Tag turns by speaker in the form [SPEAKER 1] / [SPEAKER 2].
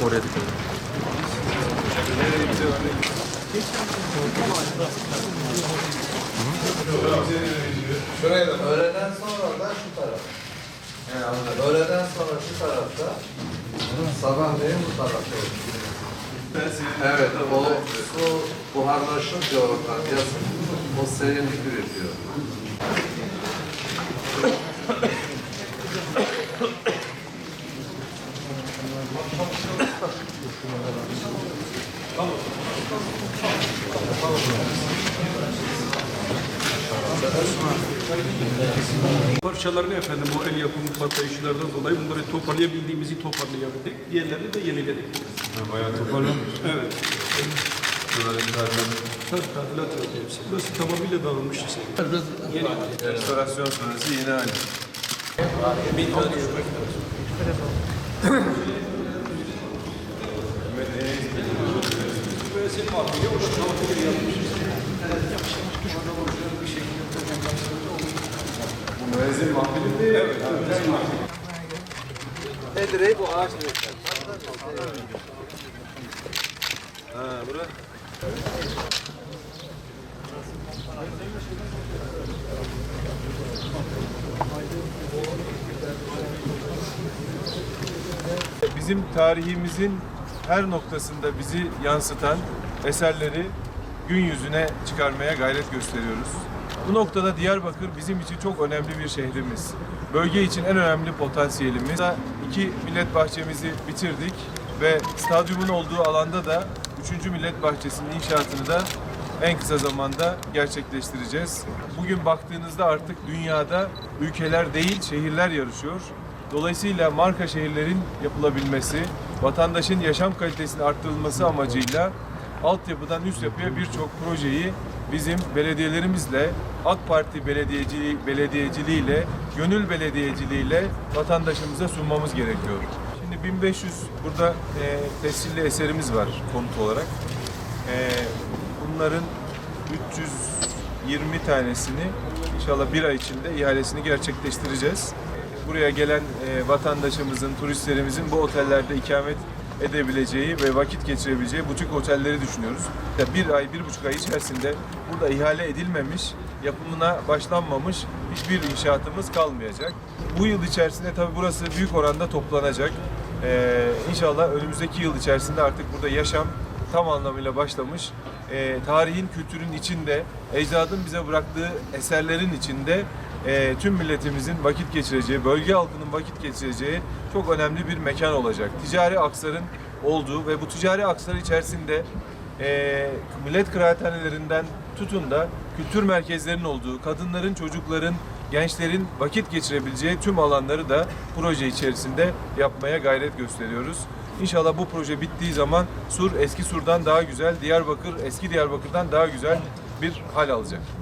[SPEAKER 1] Oraya dikkat edin.
[SPEAKER 2] Şuraya da öğleden sonra da şu taraf. Yani öğleden sonra şu tarafta, sabahleyin bu tarafta. Evet, o su buharlaşınca oradan yazın, o serinlik üretiyor.
[SPEAKER 3] Parçalarını efendim o el yapımı patlayıcılardan dolayı bunları toparlayabildiğimizi toparlayabildik. Diğerlerini de yeniledik.
[SPEAKER 1] Bayağı toparlanmış.
[SPEAKER 3] Evet. Tabii tadilat yok hepsi. Burası tamamıyla dağılmış. Yeni.
[SPEAKER 1] Restorasyon sonrası yine aynı. Müezzin mahfili değil. Evet.
[SPEAKER 2] Nedir bu ağaç üretler?
[SPEAKER 1] Ha, bura. Bizim tarihimizin her noktasında bizi yansıtan eserleri gün yüzüne çıkarmaya gayret gösteriyoruz. Bu noktada Diyarbakır bizim için çok önemli bir şehrimiz. Bölge için en önemli potansiyelimiz. 2 millet bahçemizi bitirdik ve stadyumun olduğu alanda da 3. millet bahçesinin inşaatını da en kısa zamanda gerçekleştireceğiz. Bugün baktığınızda artık dünyada ülkeler değil şehirler yarışıyor. Dolayısıyla marka şehirlerin yapılabilmesi, vatandaşın yaşam kalitesinin arttırılması amacıyla altyapıdan üst yapıya birçok projeyi bizim belediyelerimizle, AK Parti belediyeciliğiyle, gönül belediyeciliğiyle vatandaşımıza sunmamız gerekiyor. Şimdi 1500 burada tescilli eserimiz var konut olarak. Bunların 320 tanesini inşallah bir ay içinde ihalesini gerçekleştireceğiz. Buraya gelen vatandaşımızın, turistlerimizin bu otellerde ikamet edebileceği ve vakit geçirebileceği butik otelleri düşünüyoruz. Bir ay, 1,5 ay içerisinde burada ihale edilmemiş, yapımına başlanmamış hiçbir inşaatımız kalmayacak. Bu yıl içerisinde tabii burası büyük oranda toplanacak. İnşallah önümüzdeki yıl içerisinde artık burada yaşam tam anlamıyla başlamış. Tarihin, kültürün içinde, ecdadın bize bıraktığı eserlerin içinde tüm milletimizin vakit geçireceği, bölge halkının vakit geçireceği çok önemli bir mekan olacak. Ticari aksarın olduğu ve bu ticari aksar içerisinde millet kıraathanelerinden tutun da kültür merkezlerinin olduğu, kadınların, çocukların, gençlerin vakit geçirebileceği tüm alanları da proje içerisinde yapmaya gayret gösteriyoruz. İnşallah bu proje bittiği zaman Sur eski Sur'dan daha güzel, Diyarbakır eski Diyarbakır'dan daha güzel bir hal alacak.